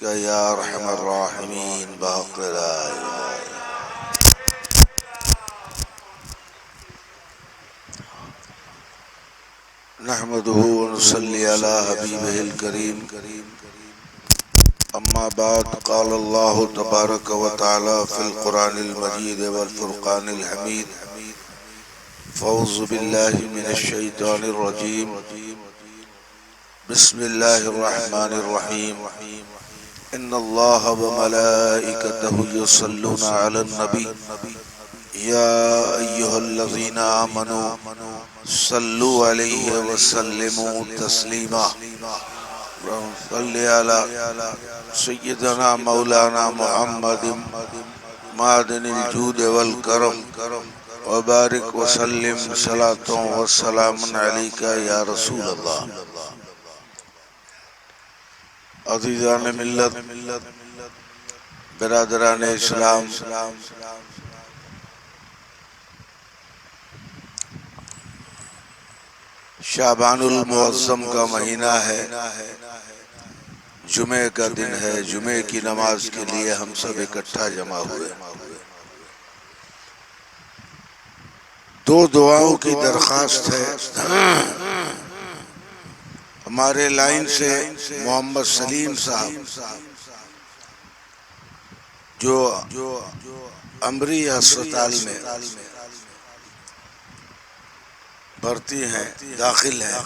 या अरहमर राहिमीन बहक़ ला इलाहा नहमदुहु व नुसल्ली अला हबीबिहिल करीम। अम्मा बाद क़ाल अल्लाहु तबारक व तआला फ़िल क़ुरानिल मजीद वल फ़ुरक़ानिल हमीद। फ़ऊज़ु बिल्लाहि मिनश शैतानिर रजीम। बिस्मिल्लाहिर रहमानिर रहीम। इन्नल्लाह व मलाइकतहु युसल्लूना अलन नबी या अय्युहल्लज़ीना आमनू सल्लु अलैहि व सल्लिमू तस्लीमा। सल्लि अला सय्यिदना मौलाना मुहम्मदिन मादनिल जूद वल करम व बारिक व सल्लिम सलातो व सलामुन अलैका या रसूल अल्लाह। अज़ीज़ान मिल्लत, बिरादरान इस्लाम, शाबानुल मुअज़्ज़म का महीना है, जुमे का दिन है। जुमे की नमाज के लिए हम सब इकट्ठा जमा हुए। दो दुआओं की दरख्वास्त है। हमारे लाइन से मोहम्मद सलीम साहब जो अमरी अस्पताल में भर्ती हैं, दाखिल हैं,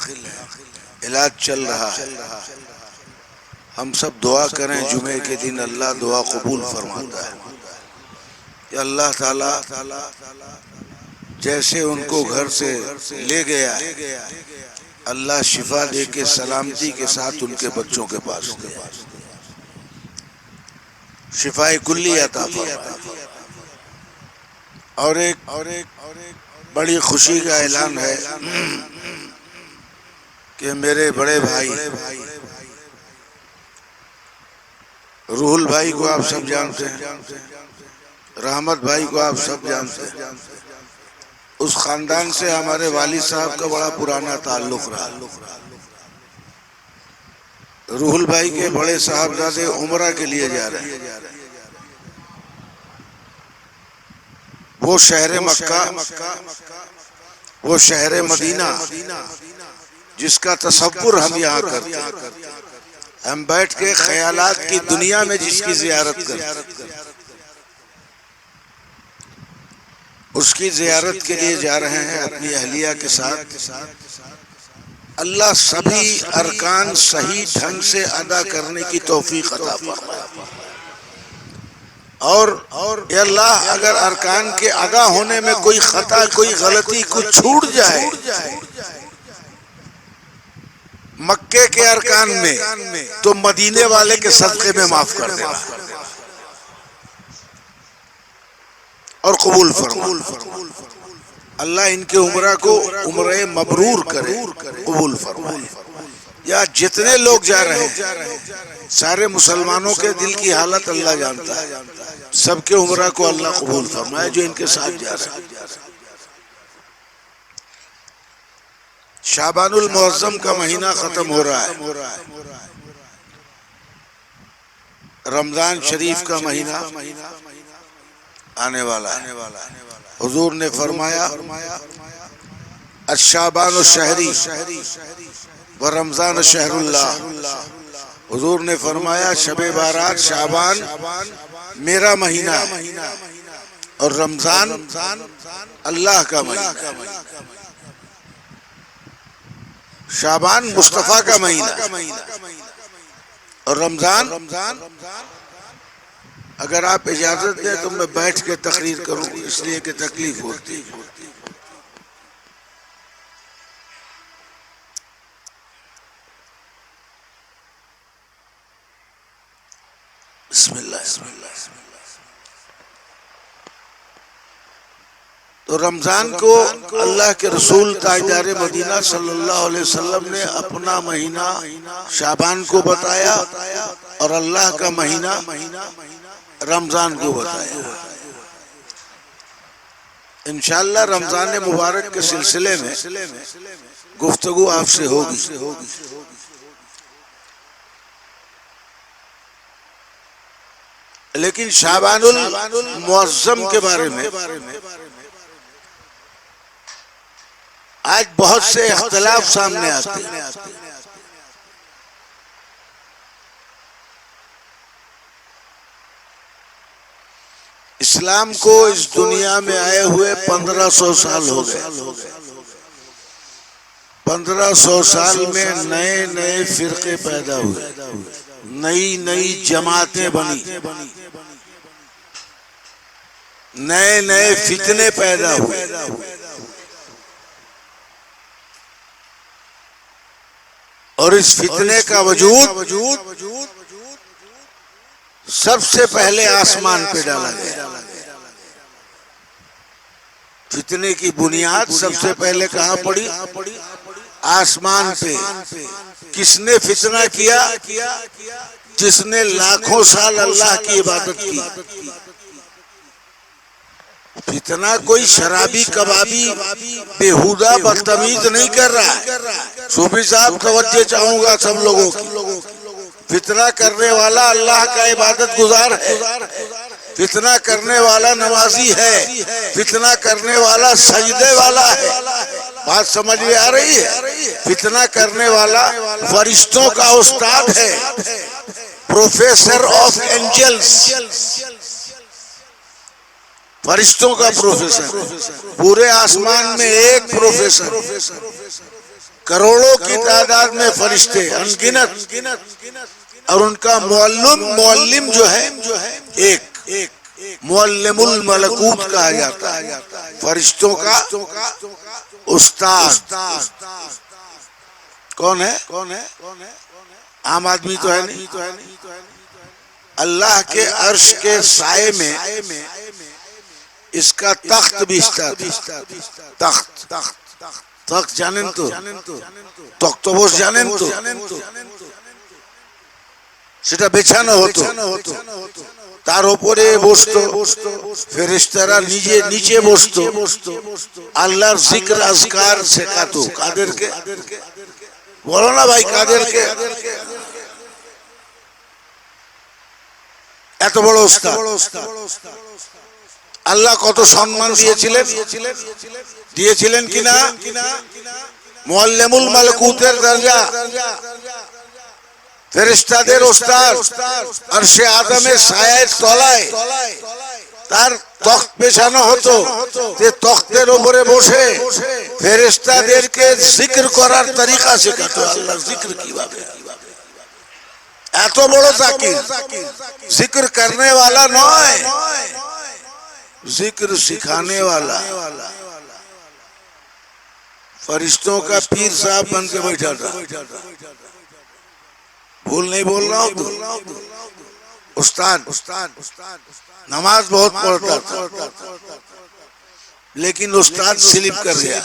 इलाज चल रहा है। हम सब दुआ करें जुमे के दिन अल्लाह दुआ कबूल फरमाता है कि अल्लाह ताला जैसे उनको घर से ले गया है, अल्लाह शिफा दे के सलामती के साथ उनके बच्चों के पास दे, शिफाए कुल्ली अता फरमाए। और एक बड़ी खुशी का ऐलान है कि मेरे बड़े भाई रूहुल भाई को आप सब जानते हैं, रहमत भाई को आप सब जानते हैं। उस खानदान से हमारे वालिद साहब का बड़ा पुराना ताल्लुक रहा। रूहुल भाई के बड़े साहबजादे उमरा के लिए जा रहे हैं। वो शहर मक्का, वो शहर मदीना जिसका तसव्वुर हम यहाँ करते हैं, हम बैठ के ख्यालात की दुनिया में जिसकी जियारत करते, उसकी जियारत के लिए जा रहे हैं अपनी अहलिया के साथ। अल्लाह सभी अरकान सही ढंग से अदा करने की तौफीक अता फरमाए। और या अल्लाह अगर अरकान के अदा होने में कोई खता, कोई गलती, कुछ छूट जाए मक्के के अरकान में, तो मदीने वाले के सदक़े में माफ कर देना और कबूल फरमा। अल्लाह इनके उम्रा को उम्रे मबरूर करे, कबूल फरमाए। या जितने लोग जा रहे हैं, सारे मुसलमानों के दिल की हालत अल्लाह जानता है, सबके उम्रा को अल्लाह कबूल फरमाए जो इनके साथ जा रहे हैं। शाबानुल मुअज़्ज़म का महीना खत्म हो रहा है, रमजान शरीफ का महीना आने वाला है। हुजूर ने फरमाया अश-शाबानु शहरी व रमजान शहरुल्लाह। हुजूर ने फरमाया शबे बारात शाबान मेरा महीना है और रमजान अल्लाह का महीना। शाबान मुस्तफा का महीना और रमजान, अगर आप इजाजत दें तो मैं बैठ के तकरीर करूं, इसलिए कि तकलीफ होती है। बिस्मिल्लाह। तो रमजान को अल्लाह के रसूल ताजदार मदीना सल्लल्लाहु अलैहि वसल्लम ने अपना महीना शाबान को बताया और अल्लाह का महीना रमजान को बताया। इंशाअल्लाह रमजान मुबारक के सिलसिले में गुफ्तगू आपसे होगी। लेकिन शाबानुल मुअज्जम के बारे में आज बहुत से इख्तिलाफ सामने आते हैं। इस्लाम को इस दुनिया में आए हुए 1500 साल हो गए। 1500 साल में नए नए फिरके पैदा हुए, नई नई जमातें बनी, नए नए फितने पैदा हुए। और इस फितने का वजूद सबसे पहले आसमान पे डाला गया। फितने की बुनियाद सबसे पहले कहाँ पड़ी? आसमान पे। किसने फितना किया? जिसने लाखों साल अल्लाह की इबादत की। फितना कोई शराबी कबाबी बेहुदा बदतमीज नहीं कर रहा है। सूफी साहब तवज्जो चाहूंगा सब लोगों की। फितना करने वाला अल्लाह का इबादत गुजार है, फितना करने वाला नमाजी है, फितना करने वाला सजदे वाला है। बात समझ में आ रही है? फितना करने वाला फरिश्तों का उस्ताद है, प्रोफेसर ऑफ एंजल्स, फरिश्तों का प्रोफेसर। पूरे आसमान में एक प्रोफेसर, करोड़ों की तादाद में फरिश्ते अनगिनत, और उनका मुअल्लिम जो है एक मुअल्लिमुल मलकूत कहा जाता है, फरिश्तों का उस्ताद। कौन है? आम आदमी तो है नहीं। अल्लाह के अर्श के साए में इसका तख्त बिछता था। तख्त जानें तो तख्तबोश जानें तो সেটা বেছানো হতো, তার উপরে বসতো ফেরেশতারা, নিচে বসতো, আল্লাহর জিক্র আজকার শেখাতো। কাদেরকে বলো না ভাই, কাদেরকে? এত বড় ওস্তাদ। আল্লাহ কত সম্মান দিয়েছিলেন কিনা? মুআল্লিমুল মালকুতের দরজা, ফেরেশতাদের ওস্তাদ, আরশে আযমের ছায়ার তলায় তার তখ্ত পেছানো হতো। যে তখ্তের উপরে বসে ফেরেশতাদেরকে জিকির করার তরিকা শেখাতো। আল্লাহর জিকির কিভাবে। এত বড় জাকির, जिक्र करने वाला नয়, जिक्र सिखाने वाला। फरिश्तों का पीर साहब बन के बैठा था। भूल नहीं बोल रहा हूँ। उस्ताद नमाज बहुत पढ़ता था, लेकिन उस्ताद स्लिप कर गया।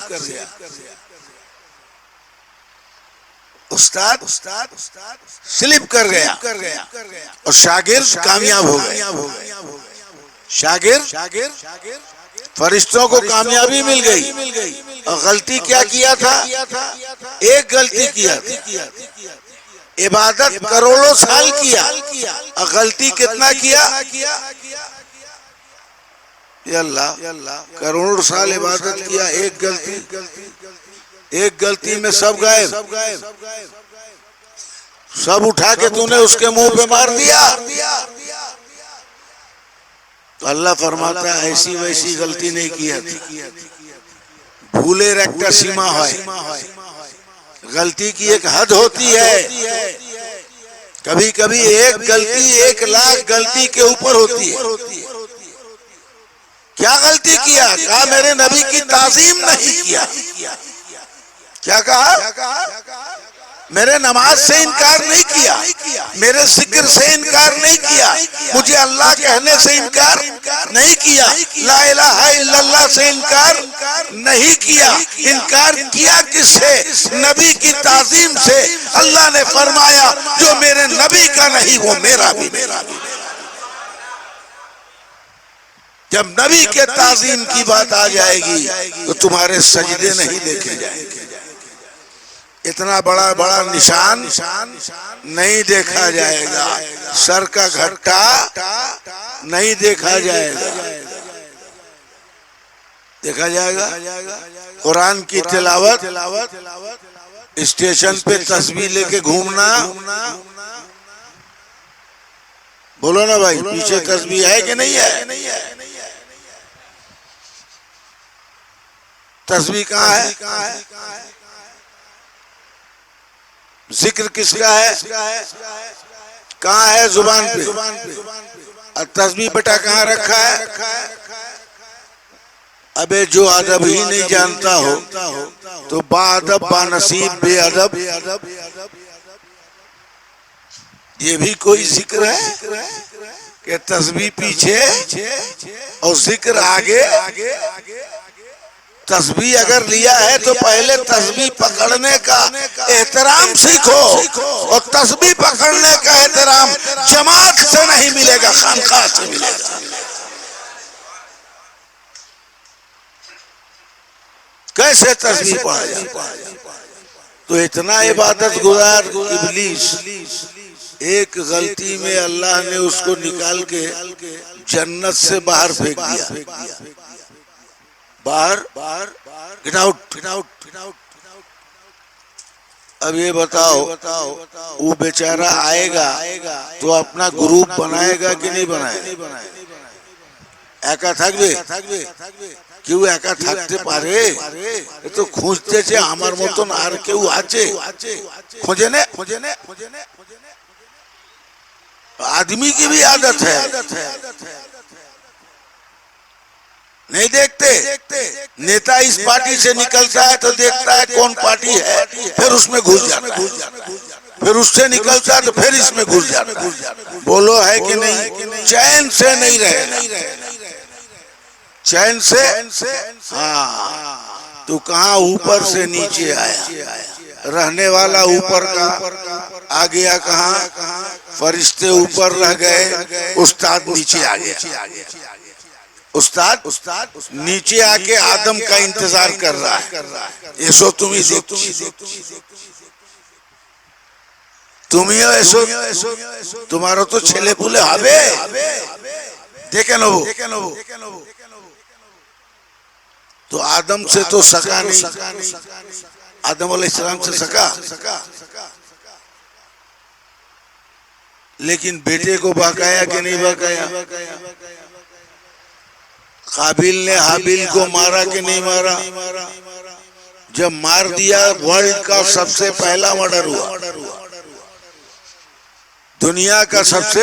उस्ताद स्लिप कर गया और शागिर्द कामयाब हो गए। शागिर्द फरिश्तों को कामयाबी मिल गई। और गलती क्या किया था? एक गलती किया था। इबादत करोड़ों साल किया और गलती कितना किया? या अल्लाह, करोड़ों साल इबादत किया, एक गलती में सब गायब। सब उठा के तूने उसके मुंह पे मार दिया। तो अल्लाह फरमाता है ऐसी वैसी गलती नहीं किया थी। भूलेर একটা सीमा है, गलती की एक हद होती है। कभी कभी एक गलती 1 लाख गलती के ऊपर होती है। क्या गलती किया? कहा मेरे नबी की ताजीम नहीं किया। क्या कहा? मेरे नमाज से इनकार नहीं किया, मेरे जिक्र से इनकार नहीं किया, मुझे अल्लाह कहने से इनकार नहीं किया, ला इलाहा इल्लल्लाह से इनकार नहीं किया। इनकार किया किससे? नबी की ताजीम से। अल्लाह ने फरमाया जो मेरे नबी का नहीं वो मेरा भी नहीं। जब नबी के ताजीम की बात आ जाएगी तो तुम्हारे सजदे नहीं देखे जाएंगे। इतना बड़ा बड़ा निशान नहीं देखा जाएगा, सर का घट्टा नहीं देखा जाएगा। देखा जाएगा कुरान की तिलावत, स्टेशन पे तस्बीह लेके घूमना। बोलो ना भाई, पीछे तस्बीह है कि नहीं है? तस्बीह कहाँ है? जिक्र किसका है? कहाँ है? जुबान पे। और तस्बीह बेटा कहाँ रखा है? अबे जो अदब ही नहीं जानता हो तो बाअदब बानसीब बेअदब, ये भी कोई जिक्र है कि तस्बीह पीछे और जिक्र आगे? तस्बीह अगर लिया है तो पहले तस्बीह पकड़ने का एहतराम सीखो, और तस्बीह पकड़ने का एहतराम जमात से नहीं मिलेगा, खानकाह से मिलेगा। कैसे तस्बीह पढ़ा जाता है? तो इतना इबादत गुजार इब्लीस, एक गलती में अल्लाह ने उसको निकाल के जन्नत से बाहर फेंक दिया। बाहर, गेट आउट। अब ये बताओ, वो बेचारा आएगा तो अपना ग्रुप बनाएगा कि नहीं बनाएगा? एका থাকবে? কেউ একা থাকতে পারে? এ তো খুঁজতেছে আমার মতন আর কেউ আছে, खोजे ने। आदमी की भी आदत है, नहीं देखते? नेता इस पार्टी से निकलता है तो देखता है कौन पार्टी है, फिर उसमें घुस जाता है, फिर उससे निकलता है तो फिर इसमें घुस जाता है। बोलो है कि नहीं? चैन से नहीं रहे, चैन से। हाँ, तो कहाँ ऊपर से नीचे आया, रहने वाला ऊपर का आ गया, कहाँ फरिश्ते ऊपर रह गए, उस्ताद नीचे आ गया। उस्ताद नीचे आके आदम का इंतजार कर रहा है। ऐसो तुम ही तुमियो ऐसो, तुम्हारा तो छेले पुले हबे देखे नो। तो आदम से तो सका नहीं, आदम अलैहिस्सलाम से सका, लेकिन बेटे को बकाया कि नहीं बकाया? काबिल ने हाबिल को मारा कि नहीं मारा? जब मार दिया, वर्ल्ड का सबसे पहला मर्डर हुआ, दुनिया का सबसे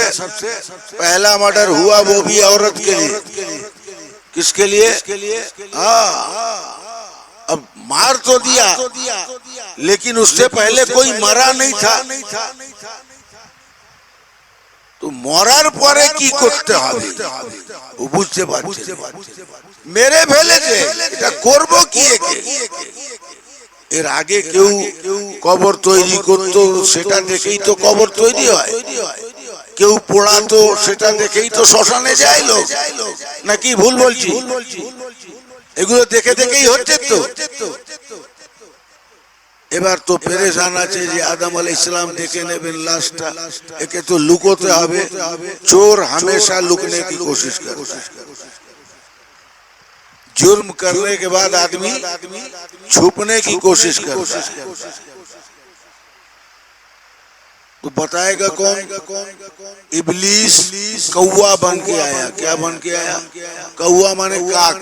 पहला मर्डर हुआ, वो भी औरत के लिए। किसके लिए? अब मार तो दिया, लेकिन उससे पहले कोई मरा नहीं था। तो मरार परे की करते হবে ও বুঝতে পারছে মেরে ফেলেছে, এটা করব কি একে? এর আগে কেউ কবর তৈরি করতো, সেটা দেখেই তো কবর তৈরি হয়। কেউ পোড়াতো, সেটা দেখেই তো শ্মশানে যায় লোক, নাকি ভুল বলছি? এগুলো দেখে দেখেই হচ্ছে তো। এবার তো পেরেশান আছে যে আদম আলাইহিস সালাম দেখে নেবেন লাশটা, একে তো লুকোতে হবে। চোর हमेशा लुकने की कोशिश करता है। जुर्म करने के बाद आदमी छुपने की कोशिश करता है। तो बताएगा कौन? इब्लीस कौवा बन के आया। क्या बन के आया? कौवा माने काक,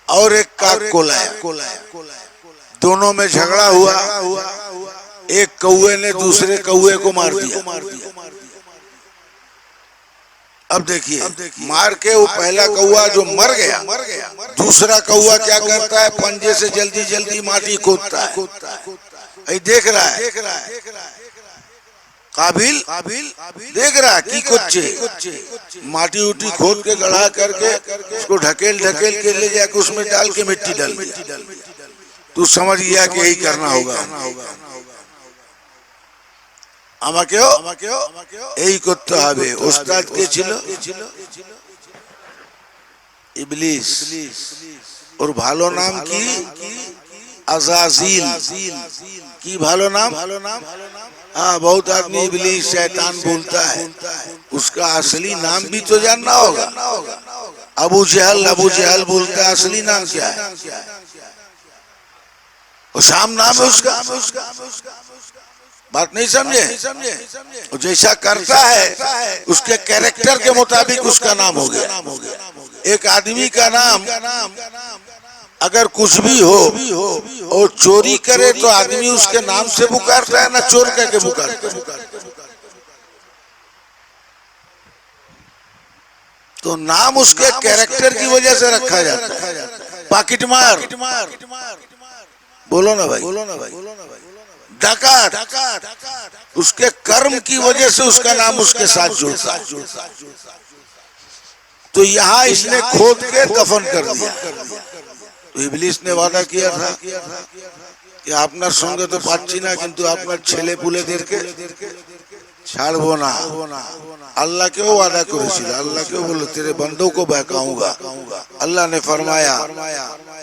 और एक काक को लाया। दोनों में झगड़ा हुआ, एक कौवे ने दूसरे कौवे को मार दिया। अब देखिए, मार के वो पहला कौवा जो मर गया, दूसरा कौवा क्या करता है? पंजे से जल्दी जल्दी माटी खोदता है। देख रहा है काबिल, देख रहा है की कुछ माटी उटी खोद के गढ़ा करके उसको ढकेल ढकेल के ले जाके उसमें डाल के मिट्टी डाल दिया। तू समझ गया कि यही करना होगा, আমাকেও এই করতে হবে। ওস্তাদ কে ছিল? ইবলিস। ওর ভালো নাম কি? अज़ाज़ील की भालो नाम। हाँ, बहुत आदमी इब्लीस शैतान बोलता है, उसका असली नाम भी तो जानना होगा। अबू जहल बोलता है, असली नाम क्या है? वो शाम नाम है उसका। बात नहीं समझे? वो जैसा करता है उसके कैरेक्टर के मुताबिक उसका नाम हो गया। एक आदमी का नाम अगर कुछ भी हो और चोरी करे तो आदमी उसके नाम से पुकारता है ना चोर कह के पुकारता है? तो नाम उसके कैरेक्टर की वजह से रखा जाता है। पॉकेट मार, बोलो ना भाई, डाकत, उसके कर्म की वजह से उसका नाम उसके साथ जुड़ता है। तो यहाँ इसने खोद के दफन कर दिया। तो इब्लीस ने वादा किया था कि आपना संगे तो पाচ্ছি না, কিন্তু আপনার ছেলে পুলেদেরকে ছাড়বো না। अल्लाह क्यों वादा করেছিল? अल्लाह क्यों बोले तेरे बंदों को बहकाऊंगा? अल्लाह ने फरमाया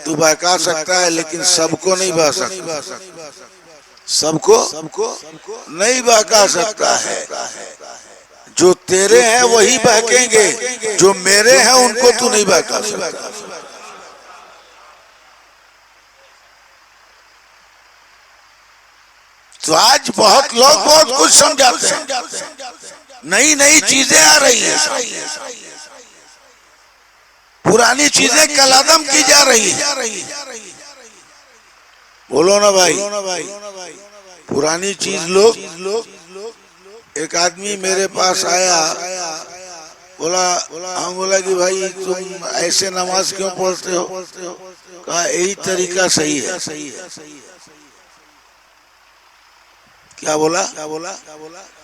तू बहका सकता है लेकिन सबको नहीं बह सकता, सबको नहीं बहका सकता है। जो तेरे हैं वही बहकेंगे, जो मेरे हैं उनको तू नहीं बहका सकता। तो आज बहुत लोग बहुत कुछ समझाते हैं, नई नई चीजें आ रही है, पुरानी चीजें कलादम की जा रही है। बोलो ना भाई, पुरानी चीज लोग। एक आदमी मेरे पास आया, बोला, हम बोला कि भाई तुम ऐसे नमाज क्यों पढ़ते हो? कहा यही तरीका सही है। क्या बोला?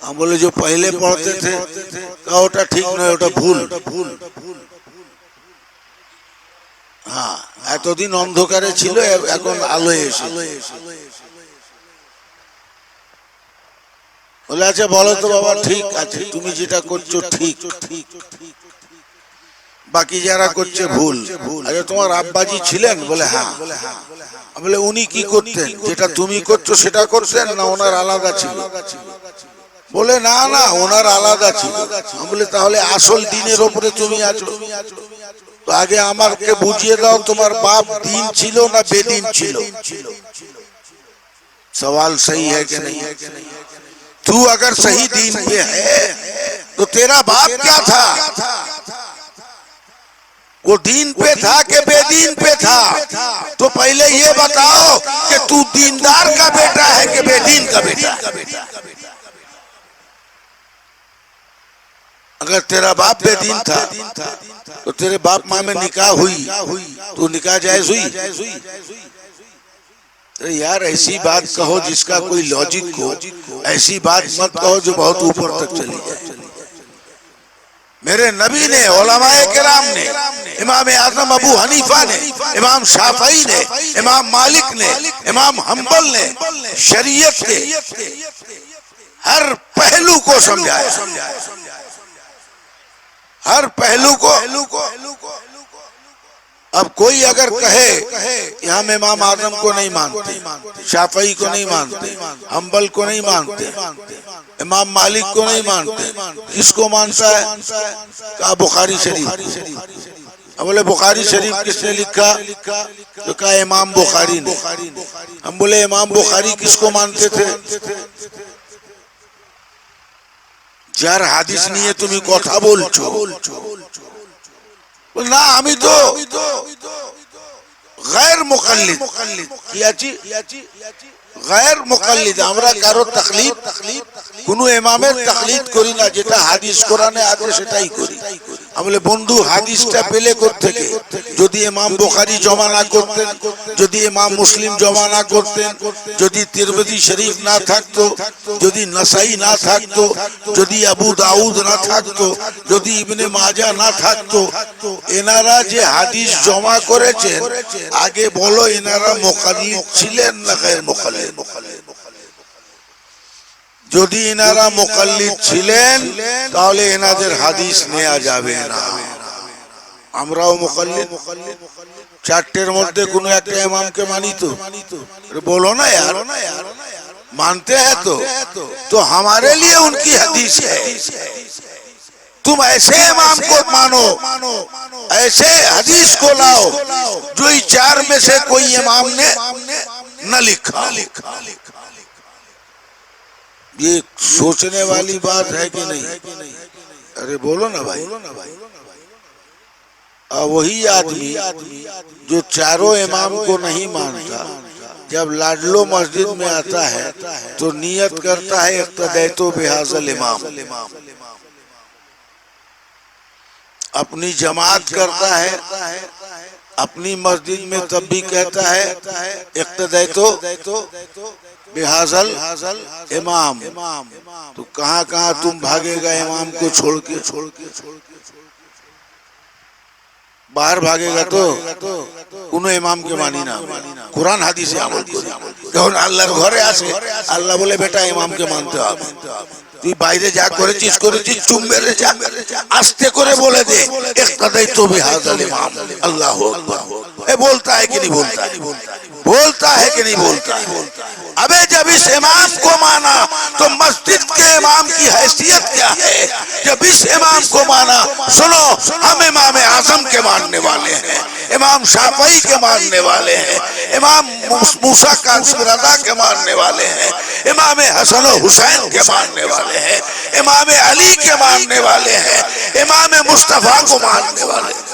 हम बोले जो पहले पढ़ते थे, कहा ওটা ठीक नहीं, ওটা ভুল। हाँ, এতদিন অন্ধকারে ছিল, এখন আলোয় এসেছে। বলে আচ্ছা বলো তো বাবা, ঠিক আছে তুমি যেটা করছো ঠিক, বাকি যারা করছে ভুল। আচ্ছা তোমার আব্বাজি ছিলেন? বলে হ্যাঁ। বলে উনি কি করতেন? যেটা তুমি করছো সেটা করতেন না ওনার আলাদা ছিল? বলে না না, ওনার আলাদা ছিল। বলে তাহলে আসল দিনের ওপরে তুমি আছো? তো আগে আমাকে বুঝিয়ে দাও তোমার বাপ দিন ছিল না বেদিন ছিল? सवाल सही है कि नहीं? तू अगर सही दीन पे है तो तेरा बाप क्या था? वो दीन पे था कि बेदीन पे था? तो पहले ये बताओ कि तू दीनदार का बेटा है कि बेदीन का बेटा? अगर तेरा बाप बेदीन था तो तेरे बाप माँ में निकाह हुई तो निकाह जायज हुई? तो यार ऐसी बात कहो जिसका कोई लॉजिक हो, ऐसी बात मत कहो जो बहुत ऊपर तक चली जाए। मेरे नबी ने, उलमाए किराम ने, इमाम आज़म अबू हनीफा ने, इमाम शाफई ने, इमाम मालिक ने, इमाम हम्बल ने शरीयत के हर पहलू को समझाया, हर पहलू को। अब कोई अगर कहे कि हम इमाम आज़म को नहीं मानते, शाफई को नहीं मानते, हम्बल को नहीं मानते, इमाम मालिक को नहीं मानते, किसको मानता है? कहा बुखारी शरीफ। हम बोले बुखारी शरीफ किसने लिखा? तो कहा इमाम बुखारी ने। हम बोले इमाम बुखारी किसको मानते थे? जार हादिस নিয়ে তুমি কথা বলছো না, আমি তো गैर मुकल्लिद কিয়াছি, गैर मुकल्लिद। আমরা কারো তাকলিদ, কোনো ইমামের তাকলিদ করি না, যেটা হাদিস কোরআনে আছে সেটাই করি। আমলে বন্ধু হাদিসটা পেলে কোত্থেকে? যদি ইমাম বুখারী জমা না করতেন, যদি ইমাম মুসলিম জমা না করতেন, যদি তিরমিজি শরীফ না থাকতো, যদি নাসাই না থাকতো, যদি আবু দাউদ না থাকতো, যদি ইবনে মাজা না থাকতো, এনারা যে হাদিস জমা করেছেন, আগে বলো এনারা মুকাল্লিদ ছিলেন না গায়র মুকাল্লিদ? যদি এনারা মুকাল্লিদ ছিলেন তাহলে এনাদের হাদিস নেওয়া যাবে না। আমরা ও মুকাল্লিদ চারটের মধ্যে কোনো একটা ইমামকে মানি তো बोलो ना यार मानते हैं तो हमारे लिए उनकी हदीस है तुम ऐसे इमाम को मानो ऐसे हदीस को लाओ जो इस चार में से कोई इमाम ने न लिखा। ये सोचने वाली बात है कि नहीं? अरे बोलो ना भाई। वही आदमी जो चारों इमाम को नहीं मानता जब लाडलो मस्जिद में आता है तो नियत करता है इक्तदैतो बिहाज़ल इमाम, अपनी जमात करता है अपनी मस्जिद में, तब भी कहता है इक्तदैतो बिहाज़ल इमाम। तो कहाँ कहाँ तुम भागेगा इमाम को छोड़ के बाहर भागेगा तो কোনো ইমামকে মানি না, কোরআন হাদিসে আমল করি। যখন আল্লাহর ঘরে আসে আল্লাহ বলে বেটা ইমামকে মানতে হবে। তুই বাইরে যা করেছিস চুম মেরে যা, আস্তে করে বলে দে ইক্তাদাইতু বিহাযাল ইমাম। আল্লাহু আকবার। ये बोलता है कि नहीं बोलता है? बोलता है कि नहीं बोलता है? अबे जब इस इमाम को माना तो मस्जिद के इमाम की हैसियत क्या है? जब इस इमाम को माना, सुनो हम इमाम आजम के मानने वाले हैं, इमाम शाफई के मानने वाले हैं, इमाम मूसा कासिम रज़ा के मानने वाले हैं, इमाम हसन और हुसैन के मानने वाले हैं, इमाम अली के मानने वाले हैं, इमाम मुस्तफा को मानने वाले हैं।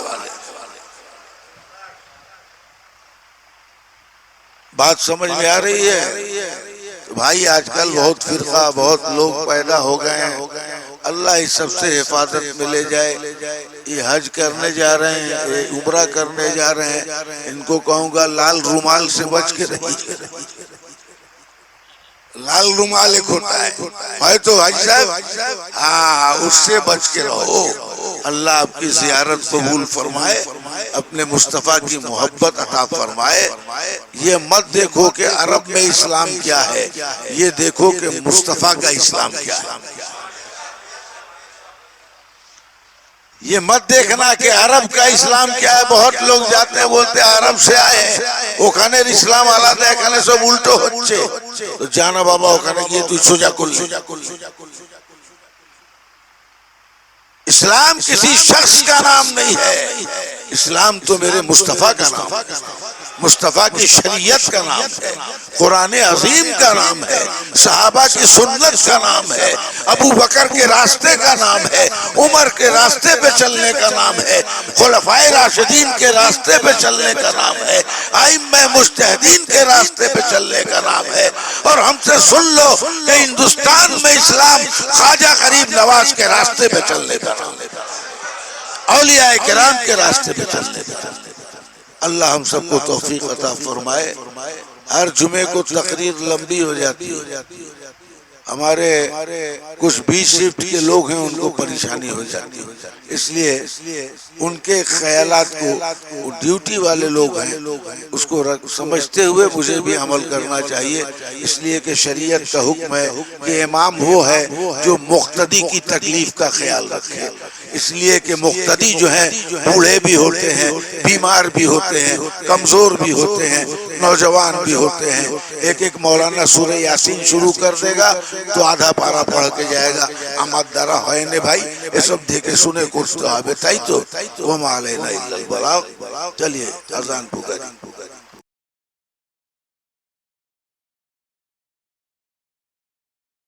बात समझ में आ रही है? तो भाई आजकल बहुत फिरका बहुत लोग पैदा हो गए हैं, अल्लाह इस सबसे हिफाजत में ले जाए। ये हज करने जा रहे हैं, ये उम्रा करने जा रहे हैं, इनको कहूँगा लाल रुमाल से बच के रहिए। लाल रुमाल एक होता है तो हज साहब, हाँ उससे बच के रहो। अल्लाह आपकी ज़ियारत कबूल फरमाए, अपने मुस्तफ़ा की मोहब्बत अता फरमाए। ये मत देखो कि अरब में इस्लाम क्या है, ये देखो कि मुस्तफ़ा का इस्लाम क्या है। ये मत देखना कि अरब का इस्लाम क्या है। बहुत लोग जाते हैं बोलते हैं अरब से आए हैं, ওখানে ইসলাম আলাদা এখানে সব উল্টো হচ্ছে। তো জানা বাবা ওখানে গিয়ে তুই সোজা করলি। इस्लाम किसी शख्स का नाम नहीं है, इस्लाम तो मेरे मुस्तफ़ा का नाम है, मुस्तफ़ा की शरीयत का नाम है, कुरान अजीम का नाम है, सहाबा की सुन्नत का नाम है, अबू बकर के रास्ते का नाम है, उमर के रास्ते पे चलने का नाम है, खुलफाए राशिदीन के रास्ते पे चलने का नाम है, आइम्मा मुज्तहिदीन के रास्ते पे चलने का नाम है। और हमसे सुन लो कि हिंदुस्तान में इस्लाम ख्वाजा गरीब नवाज के रास्ते पे चलने का नाम है, औलिया किराम के रास्ते पे चलने का नाम है। अल्लाह हम सबको तौफीक अता फरमाए। हर जुमे को तकरीर लंबी हो जाती है, हमारे कुछ बीच शिफ्ट के लोग हैं उनको परेशानी हो जाती है, इसलिए उनके ख्यालात को ड्यूटी वाले लोग हैं उसको समझते हुए मुझे भी अमल करना चाहिए। इसलिए कि शरीयत का हुक्म है कि इमाम वो है जो मुक्तदी की तकलीफ का ख्याल रखे। इसलिए कि मुक्तदी जो है बूढ़े भी होते हैं, बीमार भी होते हैं, कमजोर भी होते हैं, नौजवान भी होते हैं। एक एक मौलाना सूरह यासीन शुरू कर देगा तो आधा पारा पढ़ के जाएगा। आमाद दारा है ने भाई ये सब देखे सुने कुछ तो आवे ताई तो वो माले नहीं। चलिए अजान पुकारी।